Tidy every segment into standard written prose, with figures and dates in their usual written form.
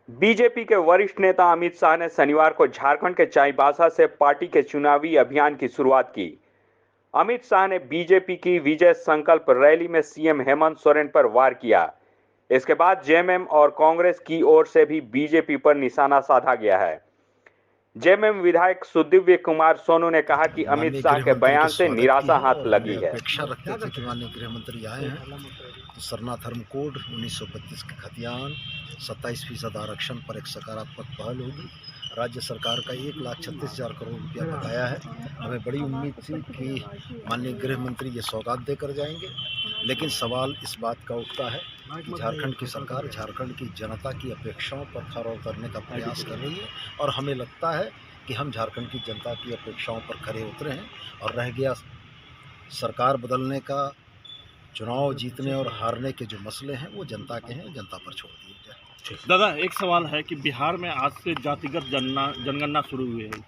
BJP के वरिष्ठ नेता अमित शाह ने शनिवार को झारखंड के चाईबासा से पार्टी के चुनावी अभियान की शुरुआत की। अमित शाह ने बीजेपी की विजय संकल्प रैली में सीएम हेमंत सोरेन पर वार किया। इसके बाद जेएमएम और कांग्रेस की ओर से भी बीजेपी पर निशाना साधा गया है। जेएमएम विधायक सुदिव्य कुमार सोनू ने कहा कि अमित शाह के बयान से निराशा हाथ लगी है। अपेक्षा रखते थे कि माननीय गृह मंत्री आए हैं तो सरना धर्म कोड 1932 के खतियान 27% आरक्षण पर एक सकारात्मक पहल होगी। राज्य सरकार का 1,36,000 करोड़ रुपया बकाया है। हमें बड़ी उम्मीद थी कि माननीय गृह मंत्री ये सौगात देकर जाएंगे, लेकिन सवाल इस बात का उठता है कि झारखंड की सरकार झारखंड की जनता की अपेक्षाओं पर खरा उतरने का प्रयास कर रही है और हमें लगता है कि हम झारखंड की जनता की अपेक्षाओं पर खरे उतरे हैं और रह गया सरकार बदलने का, चुनाव जीतने और हारने के जो मसले हैं वो जनता के हैं, जनता पर छोड़ दिए जाए। दादा, एक सवाल है कि बिहार में आज से जातिगत जनगणना शुरू हुई है।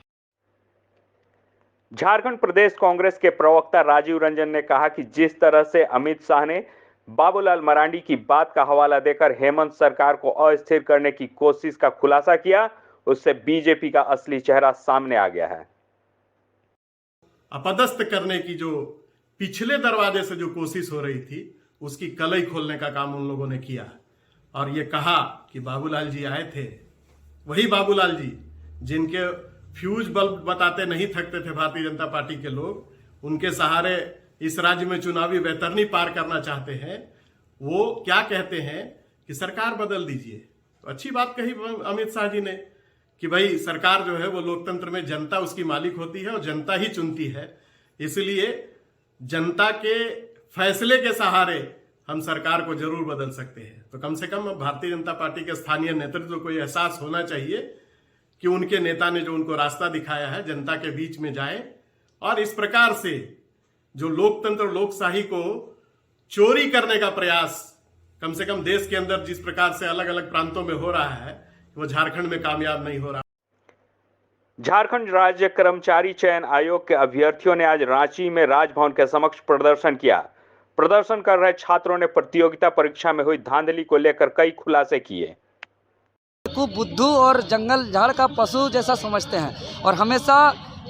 झारखंड प्रदेश कांग्रेस के प्रवक्ता राजीव रंजन ने कहा कि जिस तरह से अमित शाह ने बाबूलाल मरांडी की बात का हवाला देकर हेमंत सरकार को अस्थिर करने की कोशिश का खुलासा किया, उससे बीजेपी का असली चेहरा सामने आ गया है। अपदस्थ करने की जो पिछले दरवाजे से जो कोशिश हो रही थी, उसकी कलई खोलने का काम उन लोगों ने किया और ये कहा कि बाबूलाल जी आए थे, वही बाबूलाल जी जिनके फ्यूज बल्ब बताते नहीं थकते थे भारतीय जनता पार्टी के लोग, उनके सहारे इस राज्य में चुनावी वैतरनी पार करना चाहते हैं। वो क्या कहते हैं कि सरकार बदल दीजिए। तो अच्छी बात कही अमित शाह जी ने कि भाई सरकार जो है वो लोकतंत्र में जनता उसकी मालिक होती है और जनता ही चुनती है, इसलिए जनता के फैसले के सहारे हम सरकार को जरूर बदल सकते हैं। तो कम से कम भारतीय जनता पार्टी के स्थानीय नेतृत्व को यह एहसास होना चाहिए कि उनके नेता ने जो उनको रास्ता दिखाया है, जनता के बीच में जाएं और इस प्रकार से जो लोकतंत्र लोकशाही को चोरी करने का प्रयास कम से कम देश के अंदर जिस प्रकार से अलग अलग प्रांतों में हो रहा है, वो झारखंड में कामयाब नहीं हो रहा। झारखंड राज्य कर्मचारी चयन आयोग के अभ्यर्थियों ने आज रांची में राजभवन के समक्ष प्रदर्शन किया। प्रदर्शन कर रहे छात्रों ने प्रतियोगिता परीक्षा में हुई धांधली को लेकर कई खुलासे किए। को बुद्धू और जंगल झाड़ का पशु जैसा समझते हैं और हमेशा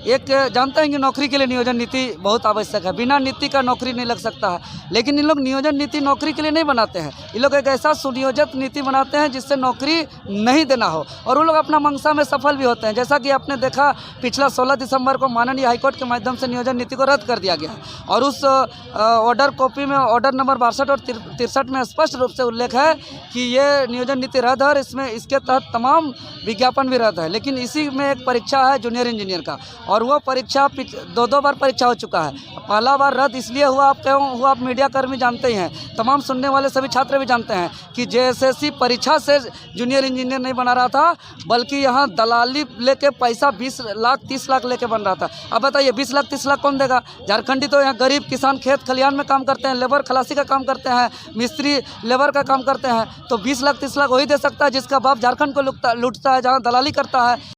एक जानते हैं कि नौकरी के लिए नियोजन नीति बहुत आवश्यक है। बिना नीति का नौकरी नहीं लग सकता है, लेकिन इन लोग नियोजन नीति नौकरी के लिए नहीं बनाते हैं। ये लोग एक ऐसा सुनियोजित नीति बनाते हैं जिससे नौकरी नहीं देना हो और वो लोग अपना मंशा में सफल भी होते हैं। जैसा कि आपने देखा, पिछला 16 दिसंबर को माननीय हाईकोर्ट के माध्यम से नियोजन नीति को रद्द कर दिया गया और उस ऑर्डर कॉपी में ऑर्डर नंबर 62 और 63 में स्पष्ट रूप से उल्लेख है कि ये नियोजन नीति रद्द है और इसके तहत तमाम विज्ञापन भी रद्द है। लेकिन इसी में एक परीक्षा है जूनियर इंजीनियर का और वो परीक्षा 2 बार परीक्षा हो चुका है। पहला बार रद्द इसलिए हुआ, आप क्यों हुआ, आप मीडिया कर्मी जानते ही हैं, तमाम सुनने वाले सभी छात्र भी जानते हैं कि जेएसएससी परीक्षा से जूनियर इंजीनियर नहीं बना रहा था, बल्कि यहाँ दलाली लेके पैसा 20 लाख 30 लाख लेके बन रहा था। अब बताइए 20 लाख 30 लाख कौन देगा? झारखंडी तो यहाँ गरीब किसान खेत खलिहान में काम करते हैं, लेबर खलासी का काम करते हैं, मिस्त्री लेबर का काम करते हैं, तो 20 लाख 30 लाख वही दे सकता है जिसका बाप झारखंड को लूटता है, जहाँ दलाली करता है।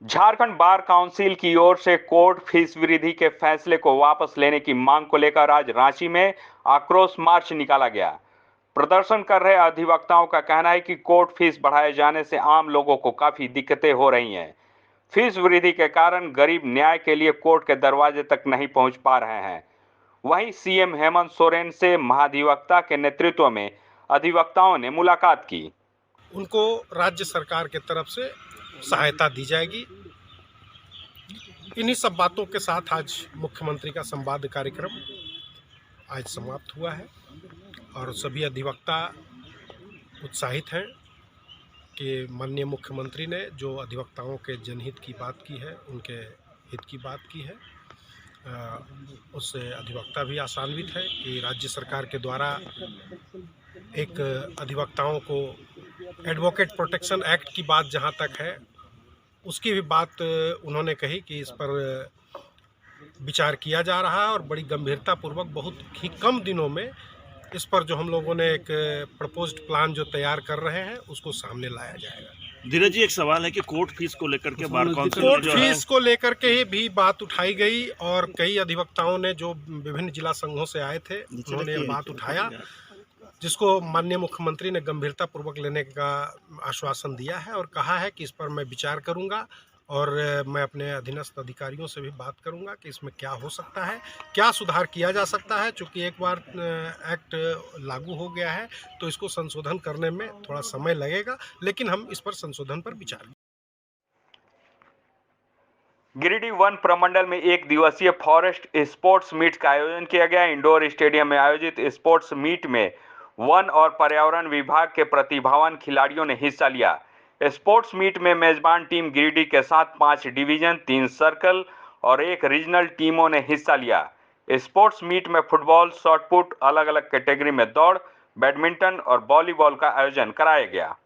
झारखंड बार काउंसिल की ओर से कोर्ट फीस वृद्धि के फैसले को वापस लेने की मांग को लेकर आज रांची में आक्रोश मार्च निकाला गया। प्रदर्शन कर रहे अधिवक्ताओं का कहना है कि कोर्ट फीस बढ़ाए जाने से आम लोगों को काफी दिक्कतें हो रही हैं। फीस वृद्धि के कारण गरीब न्याय के लिए कोर्ट के दरवाजे तक नहीं पहुंच पा रहे हैं। वहीं सीएम हेमंत सोरेन से महाधिवक्ता के नेतृत्व में अधिवक्ताओं ने मुलाकात की। उनको राज्य सरकार की तरफ से सहायता दी जाएगी। इन्हीं सब बातों के साथ आज मुख्यमंत्री का संवाद कार्यक्रम आज समाप्त हुआ है और सभी अधिवक्ता उत्साहित हैं कि माननीय मुख्यमंत्री ने जो अधिवक्ताओं के जनहित की बात की है, उनके हित की बात की है, उससे अधिवक्ता भी आशान्वित है कि राज्य सरकार के द्वारा एक अधिवक्ताओं को एडवोकेट प्रोटेक्शन एक्ट की बात जहां तक है, उसकी भी बात उन्होंने कही कि इस पर विचार किया जा रहा है और बड़ी गंभीरतापूर्वक बहुत ही कम दिनों में इस पर जो हम लोगों ने एक प्रपोज्ड प्लान जो तैयार कर रहे हैं उसको सामने लाया जाएगा। धीरज जी, एक सवाल है कि कोर्ट फीस को लेकर के बार काउंसिल कोर्ट फीस को लेकर के भी बात उठाई गई और कई अधिवक्ताओं ने जो विभिन्न जिला संघों से आए थे, उन्होंने बात उठाया जिसको माननीय मुख्यमंत्री ने गंभीरतापूर्वक लेने का आश्वासन दिया है और कहा है कि इस पर मैं विचार करूंगा और मैं अपने अधीनस्थ अधिकारियों से भी बात करूंगा कि इसमें क्या हो सकता है, क्या सुधार किया जा सकता है। चूँकि एक बार एक्ट लागू हो गया है तो इसको संशोधन करने में थोड़ा समय लगेगा, लेकिन हम इस पर संशोधन पर विचार करेंगे। गिरिडीह वन प्रमंडल में एक दिवसीय फॉरेस्ट स्पोर्ट्स मीट का आयोजन किया गया। इंडोर स्टेडियम में आयोजित स्पोर्ट्स मीट में वन और पर्यावरण विभाग के प्रतिभावान खिलाड़ियों ने हिस्सा लिया। स्पोर्ट्स मीट में मेजबान टीम गिरिडीह के साथ 5 डिवीजन, 3 सर्कल और 1 रीजनल टीमों ने हिस्सा लिया। स्पोर्ट्स मीट में फुटबॉल, शॉटपुट, अलग अलग कैटेगरी में दौड़, बैडमिंटन और वॉलीबॉल का आयोजन कराया गया।